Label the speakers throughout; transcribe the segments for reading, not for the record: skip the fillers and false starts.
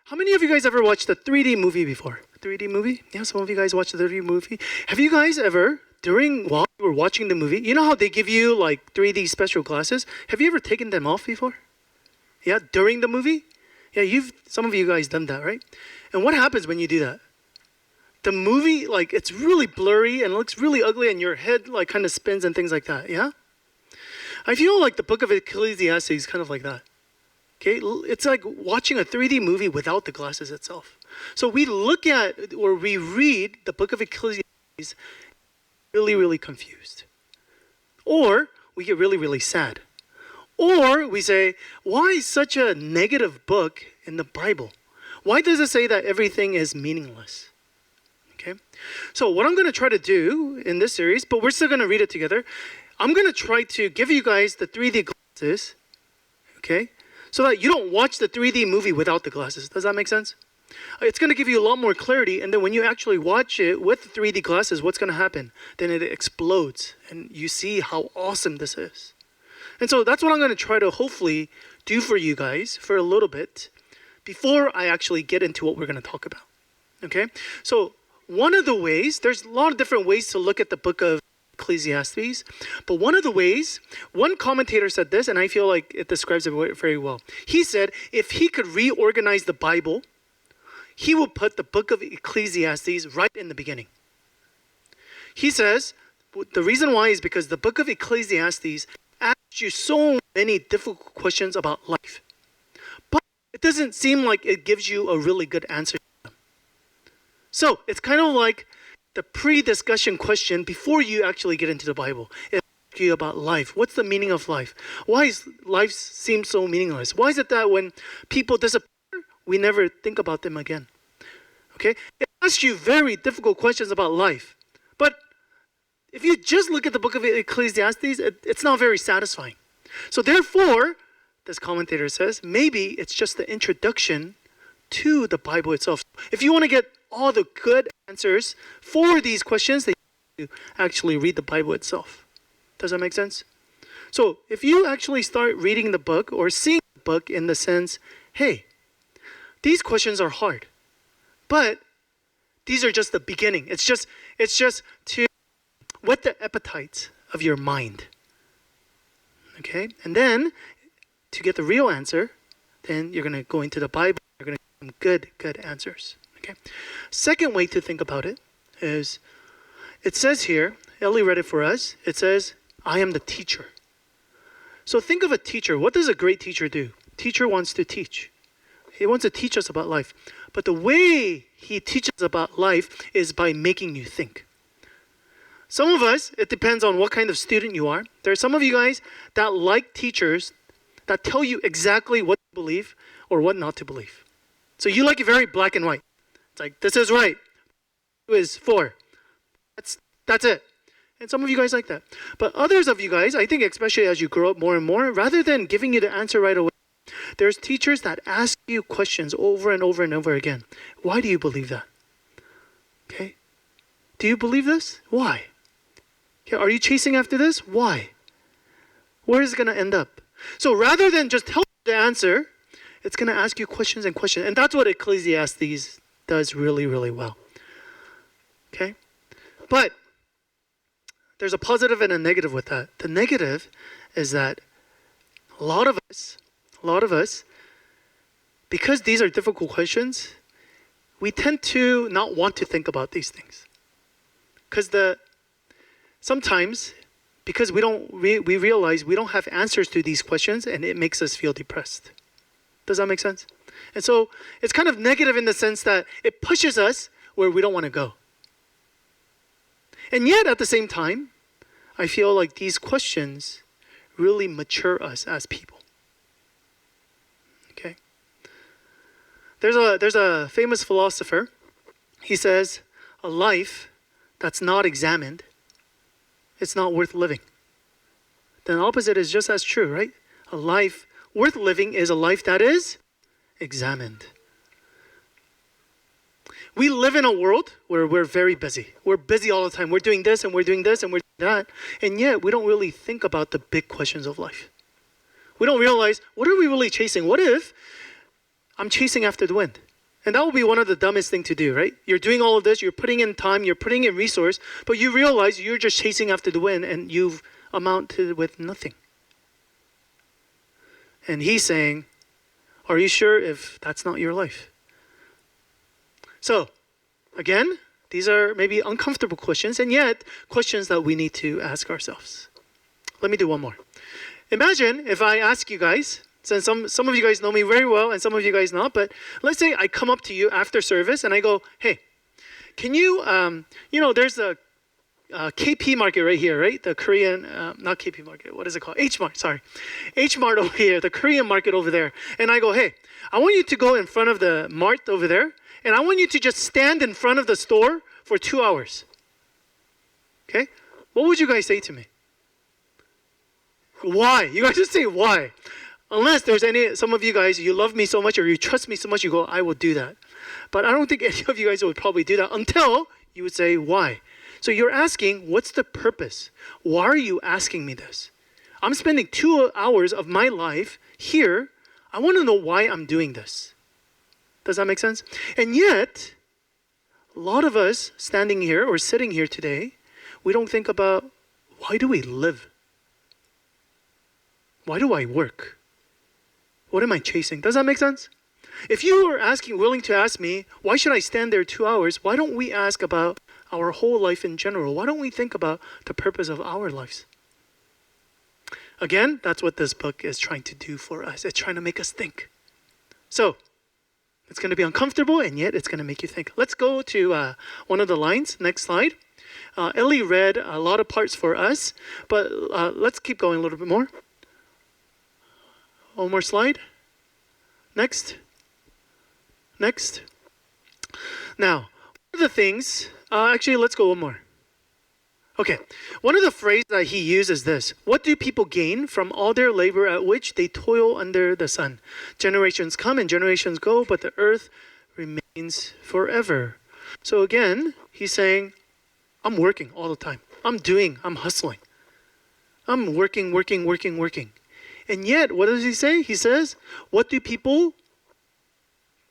Speaker 1: How many of you guys ever watched a 3D movie before? 3D movie? Yeah, some of you guys watched a 3D movie. Have you guys ever, while you were watching the movie, you know how they give you like 3D special glasses? Have you ever taken them off before? Yeah, during the movie? Yeah, some of you guys done that, right? And what happens when you do that? The movie, like, it's really blurry and looks really ugly, and your head like kind of spins and things like that. Yeah? I feel like the book of Ecclesiastes is kind of like that. Okay, it's like watching a 3D movie without the glasses itself. So we look at or we read the book of Ecclesiastes really, really confused. Or we get really, really sad. Or we say, why such a negative book in the Bible? Why does it say that everything is meaningless? Okay, so what I'm going to try to do in this series, but we're still going to read it together. I'm going to try to give you guys the 3D glasses, okay? So that you don't watch the 3D movie without the glasses. Does that make sense? It's going to give you a lot more clarity, and then when you actually watch it with the 3D glasses, what's going to happen? Then it explodes, and you see how awesome this is. And so that's what I'm going to try to hopefully do for you guys for a little bit before I actually get into what we're going to talk about. Okay? So one of the ways, there's a lot of different ways to look at the book of Ecclesiastes, but one of the ways, one commentator said this, and I feel like it describes it very well. He said if he could reorganize the Bible, he would put the book of Ecclesiastes right in the beginning. He says the reason why is because the book of Ecclesiastes asks you so many difficult questions about life, but it doesn't seem like it gives you a really good answer to them. So it's kind of like the pre-discussion question before you actually get into the Bible. It asks you about life. What's the meaning of life? Why is life seem so meaningless? Why is it that when people disappear, we never think about them again? Okay? It asks you very difficult questions about life. But if you just look at the book of Ecclesiastes, it's not very satisfying. So therefore, this commentator says, maybe it's just the introduction to the Bible itself. If you want to get all the good answers for these questions, then you actually read the Bible itself. Does that make sense? So if you actually start reading the book or seeing the book in the sense, hey, these questions are hard, but these are just the beginning. It's just to whet the appetite of your mind. Okay? And then to get the real answer, then you're going to go into the Bible. You're going to get some good answers. Okay? Second way to think about it is, it says here, Ellie read it for us, it says, I am the teacher. So think of a teacher. What does a great teacher do? Teacher wants to teach. He wants to teach us about life. But the way he teaches about life is by making you think. Some of us, it depends on what kind of student you are. There are some of you guys that like teachers that tell you exactly what to believe or what not to believe. So you like it very black and white. It's like, this is right. 2 is 4. That's it. And some of you guys like that. But others of you guys, I think especially as you grow up more and more, rather than giving you the answer right away, there's teachers that ask you questions over and over and over again. Why do you believe that? Okay? Do you believe this? Why? Okay, are you chasing after this? Why? Where is it going to end up? So rather than just tell you the answer, it's going to ask you questions and questions. And that's what Ecclesiastes does really, really well. Okay? But there's a positive and a negative with that. The negative is that a lot of us, because these are difficult questions, we tend to not want to think about these things. Sometimes, because we realize we don't have answers to these questions, and it makes us feel depressed. Does that make sense? And so it's kind of negative in the sense that it pushes us where we don't want to go. And yet at the same time, I feel like these questions really mature us as people. Okay? There's a famous philosopher. He says, a life that's not examined, it's not worth living. The opposite is just as true, right? A life worth living is a life that is examined. We live in a world where we're very busy. We're busy all the time. We're doing this and we're doing this and we're doing that. And yet we don't really think about the big questions of life. We don't realize, what are we really chasing? What if I'm chasing after the wind? And that will be one of the dumbest thing to do, right? You're doing all of this, you're putting in time, you're putting in resource, but you realize you're just chasing after the wind and you've amounted with nothing. And he's saying, are you sure if that's not your life? So, again, these are maybe uncomfortable questions, and yet questions that we need to ask ourselves. Let me do one more. Imagine if I ask you guys, since some of you guys know me very well and some of you guys not, but let's say I come up to you after service and I go, hey, can you, there's a KP market right here, right? The Korean, not KP market, what is it called? H Mart, sorry. H Mart over here, the Korean market over there. And I go, hey, I want you to go in front of the mart over there, and I want you to just stand in front of the store for 2 hours. Okay? What would you guys say to me? Why? You guys just say why. Unless there's some of you guys, you love me so much or you trust me so much, you go, I will do that. But I don't think any of you guys would probably do that until you would say why. So you're asking, what's the purpose? Why are you asking me this? I'm spending 2 hours of my life here. I want to know why I'm doing this. Does that make sense? And yet, a lot of us standing here or sitting here today, we don't think about, why do we live? Why do I work? What am I chasing? Does that make sense? If you are willing to ask me, why should I stand there 2 hours? Why don't we ask about our whole life in general? Why don't we think about the purpose of our lives? Again, that's what this book is trying to do for us. It's trying to make us think. So, it's going to be uncomfortable, and yet it's going to make you think. Let's go to one of the lines. Next slide. Ellie read a lot of parts for us, but let's keep going a little bit more. One more slide. Next. Now, one of the things, actually, let's go one more. Okay, one of the phrases that he uses is this: what do people gain from all their labor at which they toil under the sun? Generations come and generations go, but the earth remains forever. So again, he's saying, I'm working all the time. I'm hustling. I'm working. And yet, what does he say? He says, what do people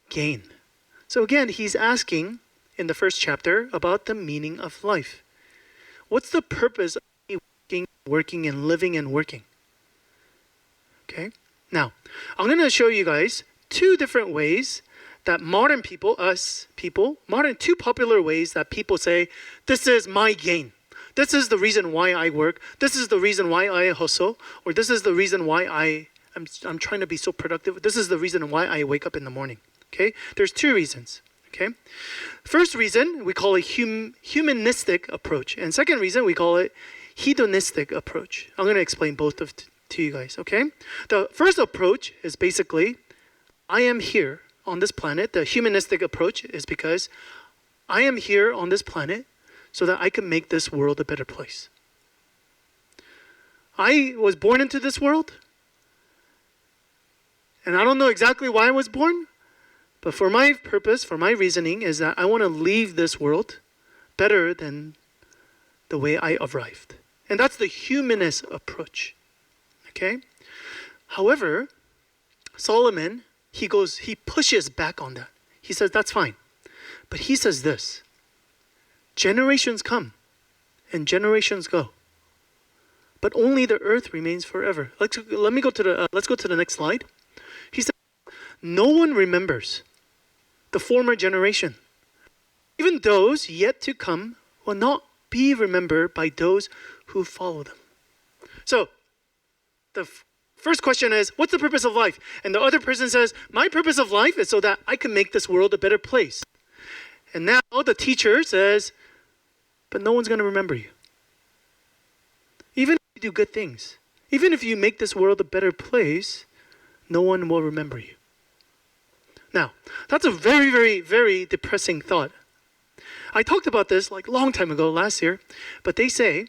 Speaker 1: gain? So again, he's asking in the first chapter about the meaning of life. What's the purpose of me working and living and working? Okay? Now, I'm going to show you guys 2 different ways that modern people, two popular ways that people say, this is my gain. This is the reason why I work. This is the reason why I hustle. Or this is the reason why I'm trying to be so productive. This is the reason why I wake up in the morning. Okay? There's 2 reasons. Okay? First reason, we call it humanistic approach. And second reason, we call it hedonistic approach. I'm going to explain both to you guys. Okay? The first approach is basically, I am here on this planet. The humanistic approach is because I am here on this planet so that I can make this world a better place. I was born into this world, and I don't know exactly why I was born, but for my purpose, for my reasoning, is that I want to leave this world better than the way I arrived. And that's the humanist approach. Okay? However, Solomon, he pushes back on that. He says, that's fine. But he says this: generations come and generations go, but only the earth remains forever. Let's go to the next slide. He said, no one remembers the former generation. Even those yet to come will not be remembered by those who follow them. So, the first question is, what's the purpose of life? And the other person says, my purpose of life is so that I can make this world a better place. And now the teacher says, but no one's going to remember you. Even if you do good things, even if you make this world a better place, no one will remember you. Now, that's a very, very, very depressing thought. I talked about this like a long time ago, last year, but they say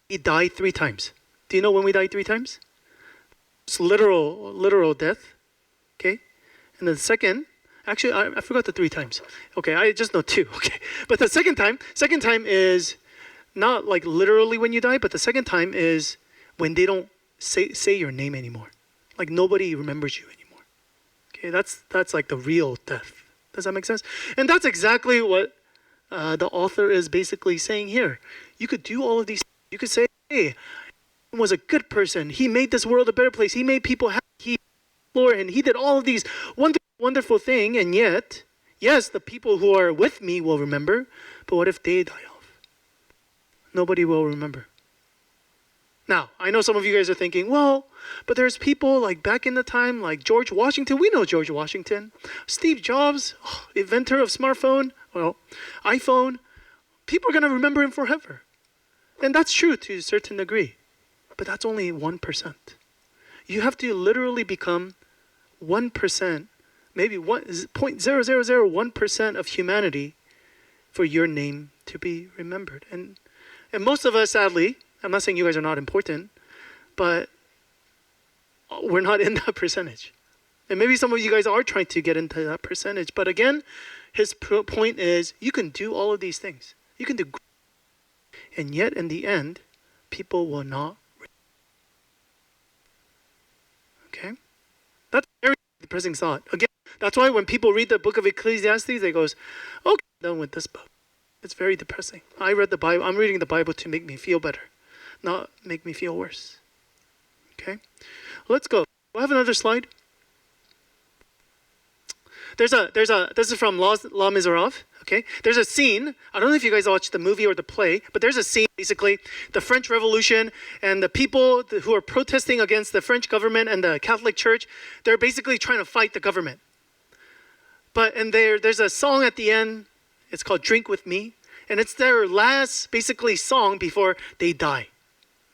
Speaker 1: we die 3 times. Do you know when we die 3 times? It's literal death, okay? And then the second, actually, I forgot the 3 times. Okay, I just know 2, okay? But the second time is not like literally when you die, but the second time is when they don't say your name anymore. Like nobody remembers you anymore, Okay, that's like the real death. Does that make sense? And that's exactly what the author is basically saying here. You could do all of these. You could say, hey, he was a good person. He made this world a better place. He made people happy. He Lord, and he did all of these wonderful things. And yet, yes, the people who are with me will remember. But what if they die off? Nobody will remember. Now, I know some of you guys are thinking, well, but there's people like back in the time, like George Washington. We know George Washington. Steve Jobs, inventor of smartphone, well, iPhone. People are going to remember him forever. And that's true to a certain degree. But that's only 1%. You have to literally become 1%, maybe 0.0001% of humanity for your name to be remembered. And most of us, sadly, I'm not saying you guys are not important, but we're not in that percentage. And maybe some of you guys are trying to get into that percentage. But again, his point is you can do all of these things. You can do, and yet in the end, people will not. Okay? That's a very depressing thought. Again, that's why when people read the book of Ecclesiastes, they goes, okay, I'm done with this book. It's very depressing. I read the Bible. I'm reading the Bible to make me feel better, not make me feel worse. Okay? Let's go. We'll have another slide. This is from Les Miserables. Okay? There's a scene. I don't know if you guys watched the movie or the play, but there's a scene, basically, the French Revolution and the people who are protesting against the French government and the Catholic Church, they're basically trying to fight the government. And there's a song at the end. It's called Drink With Me. And it's their last, basically, song before they die.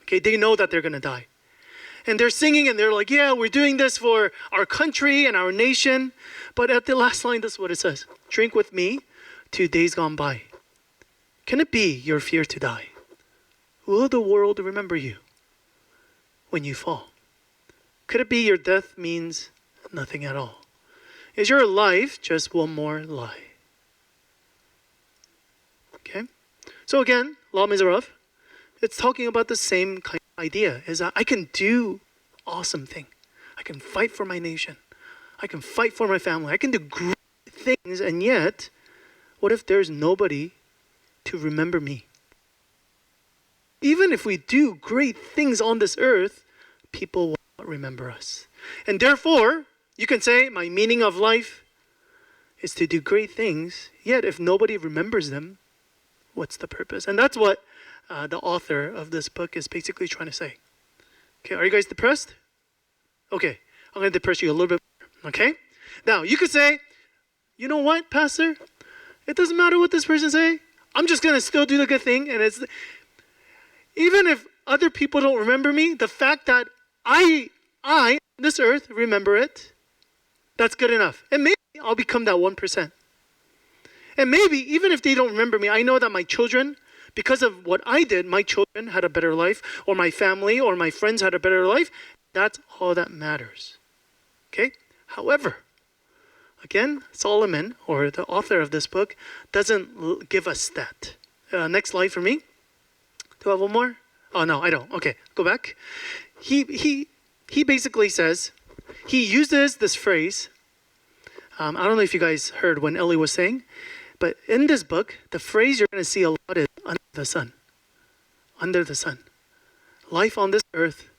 Speaker 1: Okay? They know that they're going to die. And they're singing and they're like, yeah, we're doing this for our country and our nation. But at the last line, this is what it says. Drink with me to days gone by. Can it be your fear to die? Will the world remember you when you fall? Could it be your death means nothing at all? Is your life just one more lie? Okay? So again, Les Miserables, it's talking about the same kind of idea, is that I can do awesome things. I can fight for my nation. I can fight for my family. I can do great things, and yet, what if there's nobody to remember me? Even if we do great things on this earth, people will not remember us. And therefore, you can say, my meaning of life is to do great things, yet if nobody remembers them, what's the purpose? And that's what the author of this book is basically trying to say. Okay, are you guys depressed? Okay, I'm going to depress you a little bit more, okay? Now, you could say, you know what, Pastor? It doesn't matter what this person say. I'm just going to still do the good thing. And it's even if other people don't remember me, the fact that I on this earth, remember it, that's good enough. And maybe I'll become that 1%. And maybe even if they don't remember me, I know that my children, because of what I did, my children had a better life, or my family or my friends had a better life. That's all that matters. Okay? However, again, Solomon, or the author of this book, doesn't give us that. Next slide for me. Do I have one more? Oh, no, I don't. Okay, go back. He basically says, he uses this phrase. I don't know if you guys heard when Ellie was saying, but in this book, the phrase you're going to see a lot is under the sun. Under the sun. Life on this earth,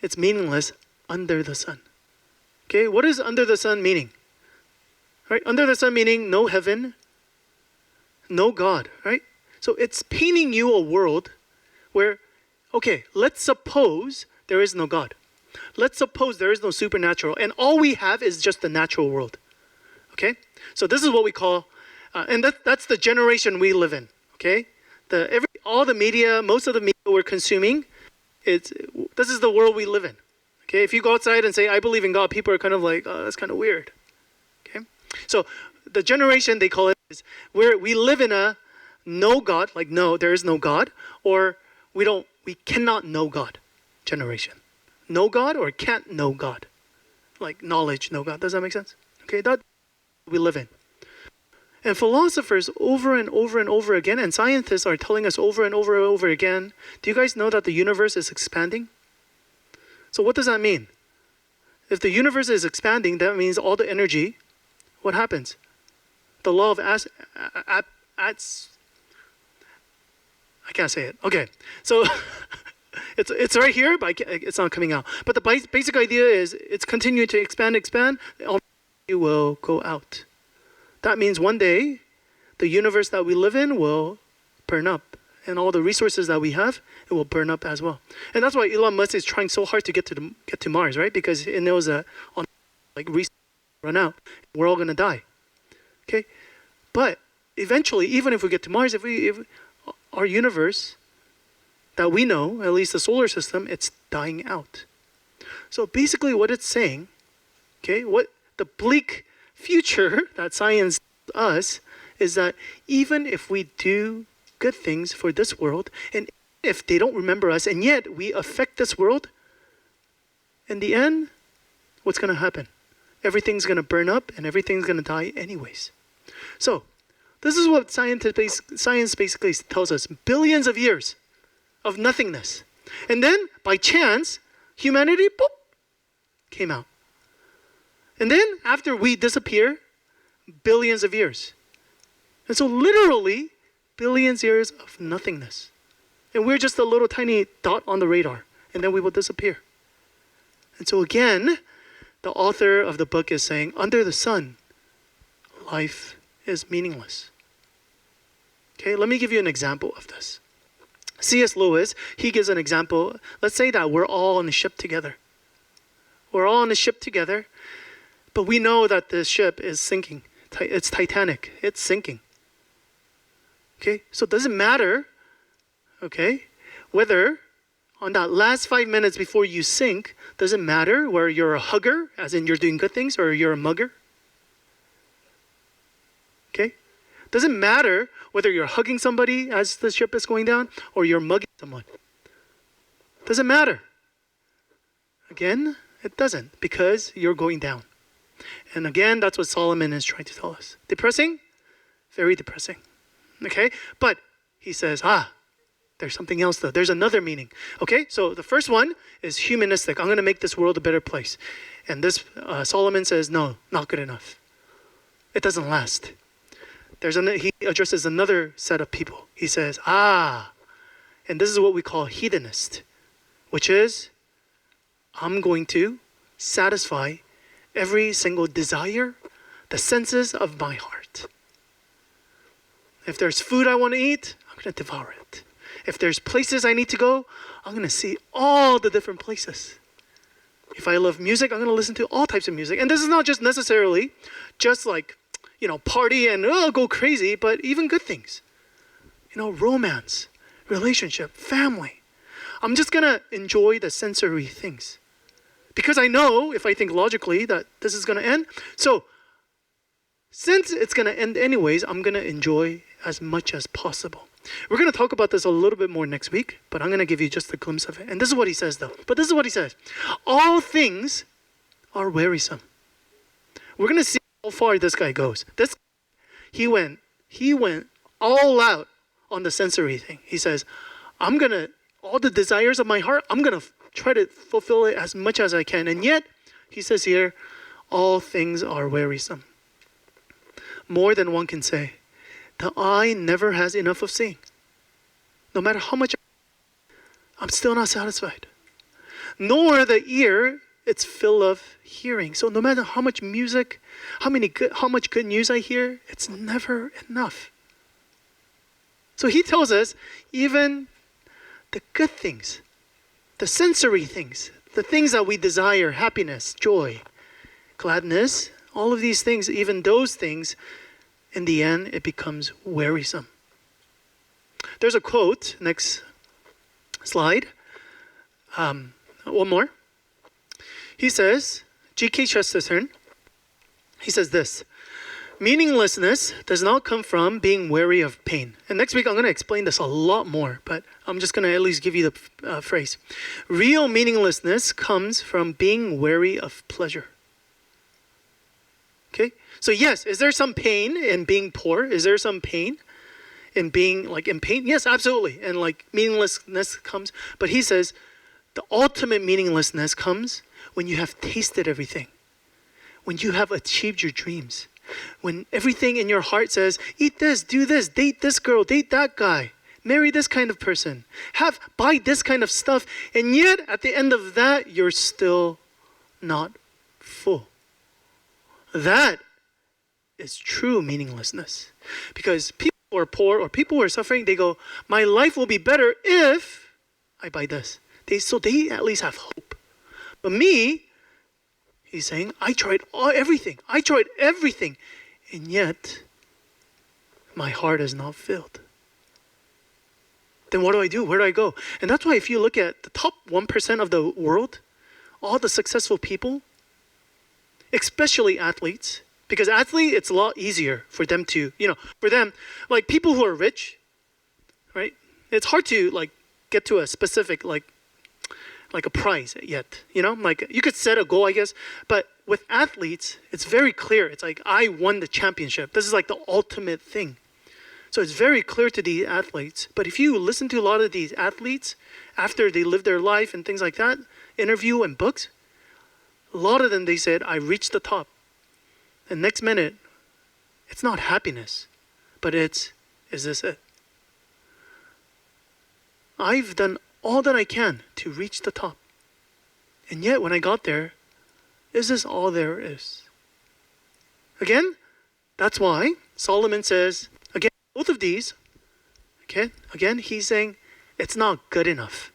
Speaker 1: it's meaningless under the sun. Okay, what is under the sun meaning? Right? Under the sun meaning no heaven, no God, right? So it's painting you a world where, okay, let's suppose there is no God. Let's suppose there is no supernatural, and all we have is just the natural world. Okay? So this is what we call, and that's the generation we live in. Okay? All the media, most of the media we're consuming, this is the world we live in. Okay? If you go outside and say, I believe in God, people are kind of like, oh, that's kind of weird. Okay? So the generation, they call it, is where we live in a no God, like no, there is no God, or we cannot know God generation. Know God or can't know God. Like knowledge, know God. Does that make sense? Okay, that we live in. And philosophers over and over and over again, and scientists are telling us over and over and over again, do you guys know that the universe is expanding? So what does that mean? If the universe is expanding, that means all the energy, what happens? The law of I can't say it. Okay, so it's right here, but it's not coming out. But the basic idea is it's continuing to expand, it will go out. That means one day, the universe that we live in will burn up. And all the resources that we have, it will burn up as well. And that's why Elon Musk is trying so hard to get to Mars, right? Because it knows that resources run out, we're all gonna die. Okay, but eventually, even if we get to Mars, if our universe that we know, at least the solar system, it's dying out. So basically, what it's saying, okay, what the bleak future that science us is that even if we do good things for this world, and if they don't remember us, and yet we affect this world, in the end, what's going to happen? Everything's going to burn up and everything's going to die anyways. So, this is what science basically tells us. Billions of years of nothingness. And then, by chance, humanity, boop, came out. And then, after we disappear, billions of years. And so literally, billions years of nothingness. And we're just a little tiny dot on the radar. And then we will disappear. And so again, the author of the book is saying, under the sun, life is meaningless. Okay, let me give you an example of this. C.S. Lewis, he gives an example. Let's say that we're all on a ship together. We're all on a ship together, but we know that the ship is sinking. It's Titanic. It's sinking. Okay, so it doesn't matter, okay, whether on that last 5 minutes before you sink, doesn't matter whether you're a hugger, as in you're doing good things, or you're a mugger. Okay, doesn't matter whether you're hugging somebody as the ship is going down, or you're mugging someone. Doesn't matter. Again, it doesn't, because you're going down. And again, that's what Solomon is trying to tell us. Depressing? Very depressing. Okay, but he says, there's something else though. There's another meaning. Okay, so the first one is humanistic. I'm going to make this world a better place. And this, Solomon says, no, not good enough. It doesn't last. He addresses another set of people. He says, and this is what we call hedonist, which is, I'm going to satisfy every single desire, the senses of my heart. If there's food I want to eat, I'm going to devour it. If there's places I need to go, I'm going to see all the different places. If I love music, I'm going to listen to all types of music. And this is not just necessarily just like, party and go crazy, but even good things. Romance, relationship, family. I'm just going to enjoy the sensory things. Because I know, if I think logically, that this is going to end. So, since it's going to end anyways, I'm going to enjoy as much as possible. We're going to talk about this a little bit more next week, but I'm going to give you just a glimpse of it. And this is what he says, though. But this is what he says. All things are wearisome. We're going to see how far this guy goes. He went all out on the sensory thing. He says, all the desires of my heart, I'm going to try to fulfill it as much as I can. And yet, he says here, all things are wearisome. More than one can say. The eye never has enough of seeing. No matter how much, I'm still not satisfied. Nor the ear, it's full of hearing. So no matter how much music, how much good news I hear, it's never enough. So he tells us, even the good things, the sensory things, the things that we desire, happiness, joy, gladness, all of these things, even those things, in the end, it becomes wearisome. There's a quote, next slide. One more. He says, G.K. Chesterton, he says this, meaninglessness does not come from being weary of pain. And next week, I'm going to explain this a lot more, but I'm just going to at least give you the phrase. Real meaninglessness comes from being weary of pleasure. Okay? So yes, is there some pain in being poor? Is there some pain in being in pain? Yes, absolutely. And meaninglessness comes. But he says, The ultimate meaninglessness comes when you have tasted everything, when you have achieved your dreams, when everything in your heart says, eat this, do this, date this girl, date that guy, marry this kind of person, buy this kind of stuff, and yet at the end of that, you're still not full. That is true meaninglessness. Because people who are poor or people who are suffering, they go, my life will be better if I buy this. So they at least have hope. But me, he's saying, I tried everything. I tried everything. And yet, my heart is not filled. Then what do I do? Where do I go? And that's why if you look at the top 1% of the world, all the successful people, especially athletes, because it's a lot easier for them to, for them, like people who are rich, right? It's hard to like get to a specific, like a prize yet, like you could set a goal, I guess, but with athletes, it's very clear. It's like, I won the championship. This is like the ultimate thing. So it's very clear to the athletes. But if you listen to a lot of these athletes, after they live their life and things like that, interview and books, a lot of them, they said, I reached the top. And next minute, it's not happiness, but is this it? I've done all that I can to reach the top. And yet, when I got there, is this all there is? Again, that's why Solomon says, again, both of these, okay, again, he's saying it's not good enough.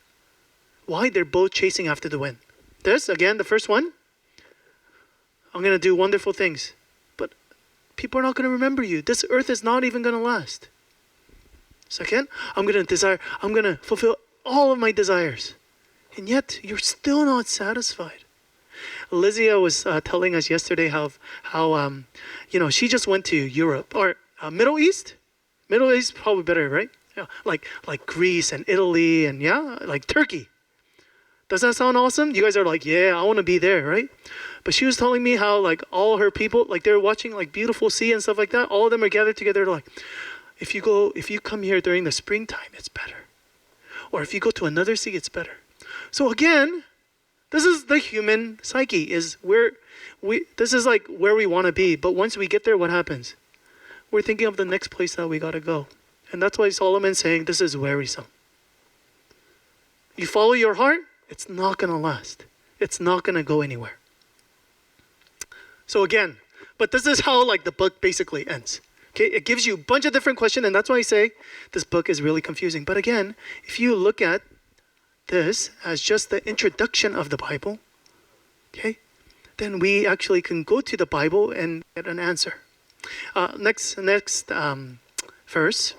Speaker 1: Why? They're both chasing after the wind. This, again, the first one, I'm going to do wonderful things, but people are not going to remember you. This earth is not even going to last. Second, I'm going to fulfill all of my desires. And yet, you're still not satisfied. Lysia was telling us yesterday how she just went to Europe or Middle East. Middle East probably better, right? Yeah, like Greece and Italy and like Turkey. Does that sound awesome? You guys are like, yeah, I want to be there, right? But she was telling me how like all her people, like they're watching like beautiful sea and stuff like that. All of them are gathered together. Like, if you come here during the springtime, it's better. Or if you go to another sea, it's better. So again, this is the human psyche. This is like where we want to be. But once we get there, what happens? We're thinking of the next place that we got to go. And that's why Solomon's saying this is wearisome. You follow your heart, it's not going to last. It's not going to go anywhere. So again, but this is how like the book basically ends. Okay, it gives you a bunch of different questions, and that's why I say this book is really confusing. But again, if you look at this as just the introduction of the Bible, okay, then we actually can go to the Bible and get an answer. Next verse.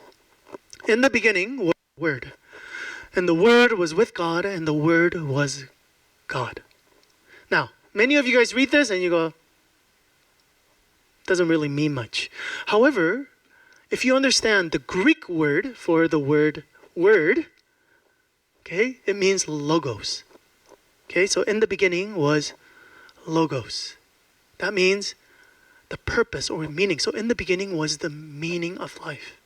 Speaker 1: In the beginning was the Word, and the Word was with God, and the Word was God. Now, many of you guys read this and you go, doesn't really mean much. However, if you understand the Greek word for the word, okay, it means logos. Okay, so in the beginning was logos. That means the purpose or meaning. So in the beginning was the meaning of life.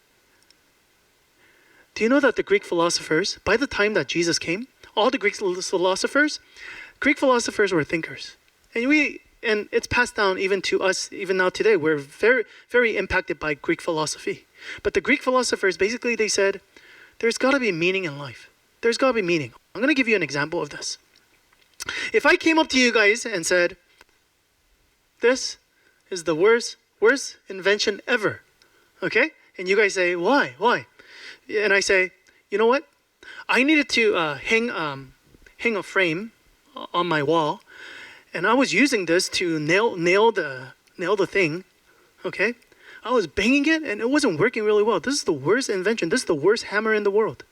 Speaker 1: Do you know that the Greek philosophers, by the time that Jesus came, all the Greek philosophers were thinkers. And it's passed down even to us, even now today. We're very, very impacted by Greek philosophy. But the Greek philosophers, basically they said, there's got to be meaning in life. There's got to be meaning. I'm going to give you an example of this. If I came up to you guys and said, this is the worst invention ever, okay? And you guys say, why? And I say, you know what? I needed to hang a frame on my wall, and I was using this to nail the thing, okay? I was banging it, and it wasn't working really well. This is the worst invention. This is the worst hammer in the world.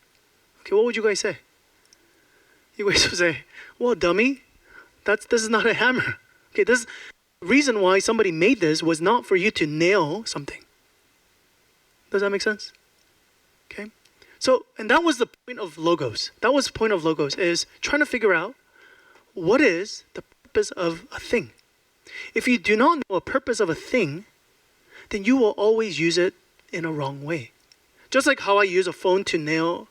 Speaker 1: Okay, what would you guys say? You guys would say, well, dummy, this is not a hammer. Okay, this reason why somebody made this was not for you to nail something. Does that make sense? Okay, so, and that was the point of logos. That was the point of logos, is trying to figure out what is the purpose of a thing. If you do not know a purpose of a thing, then you will always use it in a wrong way. Just like how I use a phone to nail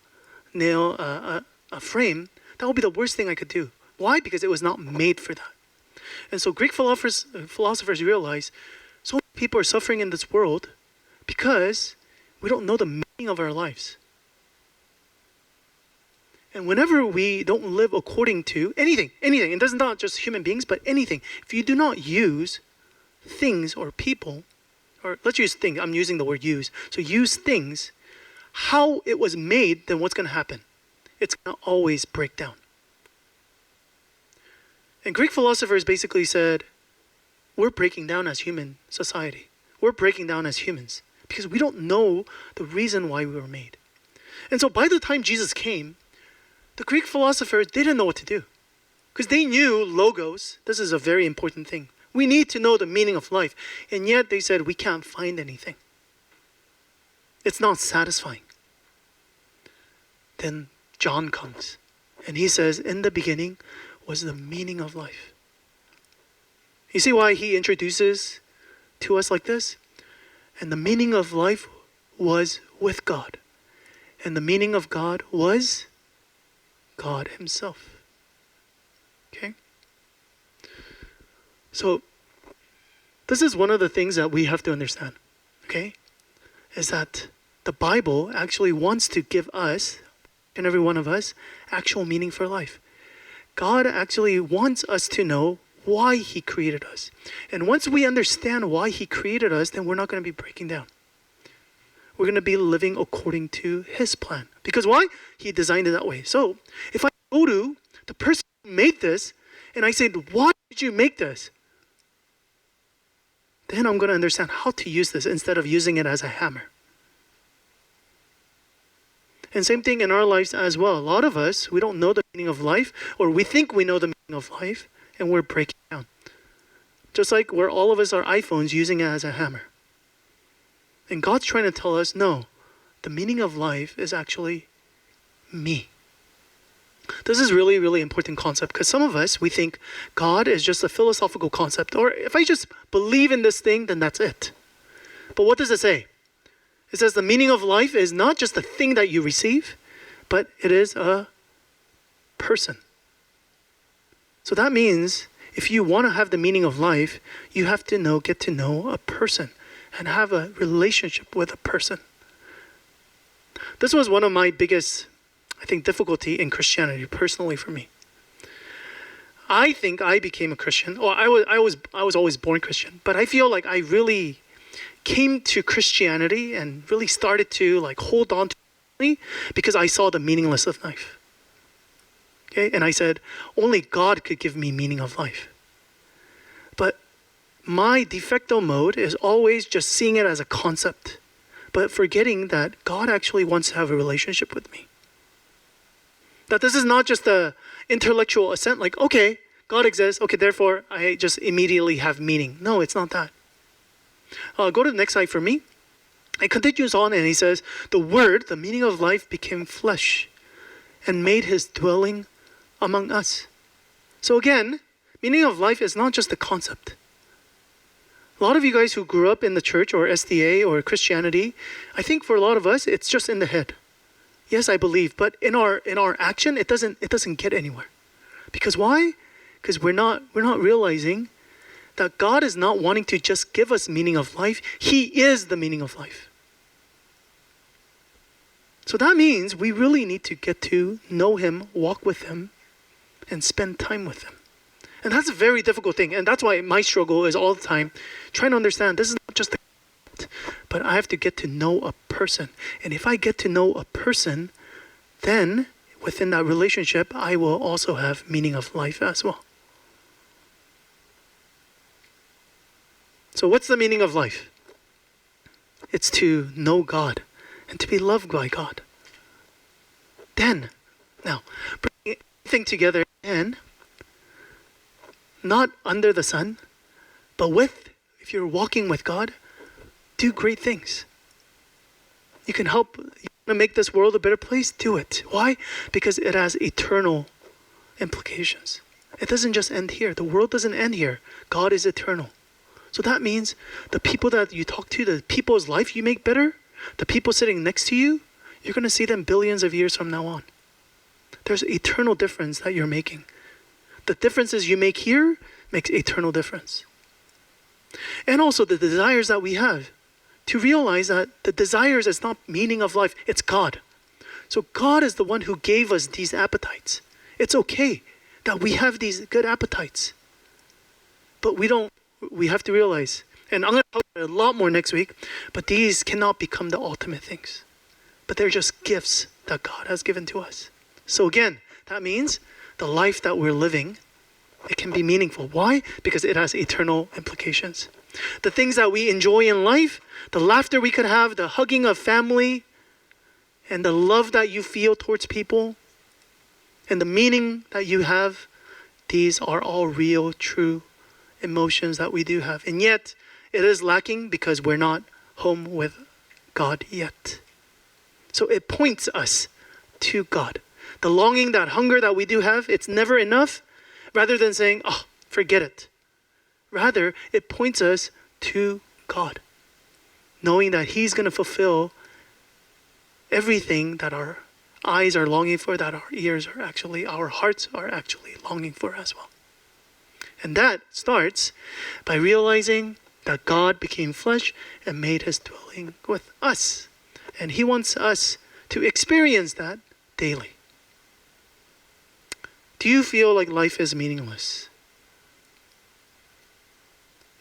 Speaker 1: a frame, That would be the worst thing I could do. Why? Because it was not made for that. And so Greek philosophers realize so many people are suffering in this world because we don't know the meaning of our lives. And whenever we don't live according to anything, it does not just human beings, but anything. If you do not use things or people, or let's use things, I'm using the word use. So use things, how it was made, then what's going to happen? It's going to always break down. And Greek philosophers basically said, we're breaking down as human society. We're breaking down as humans because we don't know the reason why we were made. And so by the time Jesus came, the Greek philosophers didn't know what to do because they knew logos. This is a very important thing. We need to know the meaning of life. And yet they said we can't find anything. It's not satisfying. Then John comes and he says, in the beginning was the meaning of life. You see why he introduces to us like this? And the meaning of life was with God. And the meaning of God was God himself. Okay? So, this is one of the things that we have to understand. Okay? Is that the Bible actually wants to give us, and every one of us, actual meaning for life. God actually wants us to know why he created us. And once we understand why he created us, then we're not going to be breaking down. We're going to be living according to his plan. Because why? He designed it that way. So if I go to the person who made this and I said, why did you make this? Then I'm going to understand how to use this instead of using it as a hammer. And same thing in our lives as well. A lot of us, we don't know the meaning of life, or we think we know the meaning of life, and we're breaking down. Just like where all of us are iPhones using it as a hammer. And God's trying to tell us, no, the meaning of life is actually me. This is really, really important concept because some of us, we think God is just a philosophical concept, or if I just believe in this thing, then that's it. But what does it say? It says the meaning of life is not just the thing that you receive, but it is a person. So that means if you want to have the meaning of life, you have to get to know a person and have a relationship with a person. This was one of my biggest, I think, difficulty in Christianity personally for me. I think I became a Christian, or I was always born Christian, but I feel like I really came to Christianity and really started to hold on to it because I saw the meaningless of life. Okay, and I said, only God could give me meaning of life. But my de facto mode is always just seeing it as a concept, but forgetting that God actually wants to have a relationship with me. That this is not just the intellectual assent, like, okay, God exists, okay, therefore I just immediately have meaning. No, it's not that. Go to the next slide for me. It continues on and he says, the word, the meaning of life, became flesh and made his dwelling among us. So again, meaning of life is not just a concept. A lot of you guys who grew up in the church or SDA or Christianity, I think for a lot of us, it's just in the head. Yes, I believe, but in our action, it doesn't get anywhere. Because why? Because we're not realizing that God is not wanting to just give us meaning of life. He is the meaning of life. So that means we really need to get to know him, walk with him, and spend time with him. And that's a very difficult thing. And that's why my struggle is all the time trying to understand this is not just a concept, but I have to get to know a person. And if I get to know a person, then within that relationship, I will also have meaning of life as well. So what's the meaning of life? It's to know God and to be loved by God. Then, now, bringing everything together and not under the sun, but if you're walking with God, do great things. You can help, you want to make this world a better place, do it. Why? Because it has eternal implications. It doesn't just end here. The world doesn't end here. God is eternal. So that means the people that you talk to, the people's life you make better, the people sitting next to you, you're going to see them billions of years from now on. There's an eternal difference that you're making. The differences you make here makes eternal difference. And also the desires that we have. To realize that the desires is not meaning of life, it's God. So God is the one who gave us these appetites. It's okay that we have these good appetites. But we have to realize, and I'm going to talk about it a lot more next week, but these cannot become the ultimate things. But they're just gifts that God has given to us. So again, that means the life that we're living, it can be meaningful. Why? Because it has eternal implications. The things that we enjoy in life, the laughter we could have, the hugging of family, and the love that you feel towards people, and the meaning that you have, these are all real, true emotions that we do have. And yet, it is lacking because we're not home with God yet. So it points us to God. The longing, that hunger that we do have, it's never enough. Rather than saying, oh, forget it. Rather, it points us to God. Knowing that He's going to fulfill everything that our eyes are longing for, that our hearts are actually longing for as well. And that starts by realizing that God became flesh and made His dwelling with us. And He wants us to experience that daily. Do you feel like life is meaningless?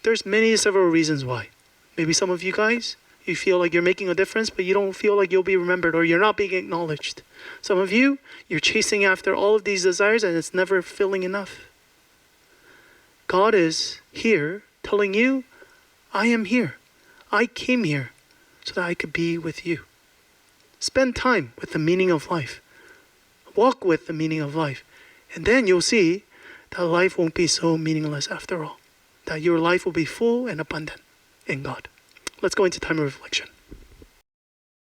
Speaker 1: There's several reasons why. Maybe some of you guys, you feel like you're making a difference, but you don't feel like you'll be remembered or you're not being acknowledged. Some of you, you're chasing after all of these desires and it's never filling enough. God is here telling you, I am here. I came here so that I could be with you. Spend time with the meaning of life. Walk with the meaning of life. And then you'll see that life won't be so meaningless after all. That your life will be full and abundant in God. Let's go into time of reflection.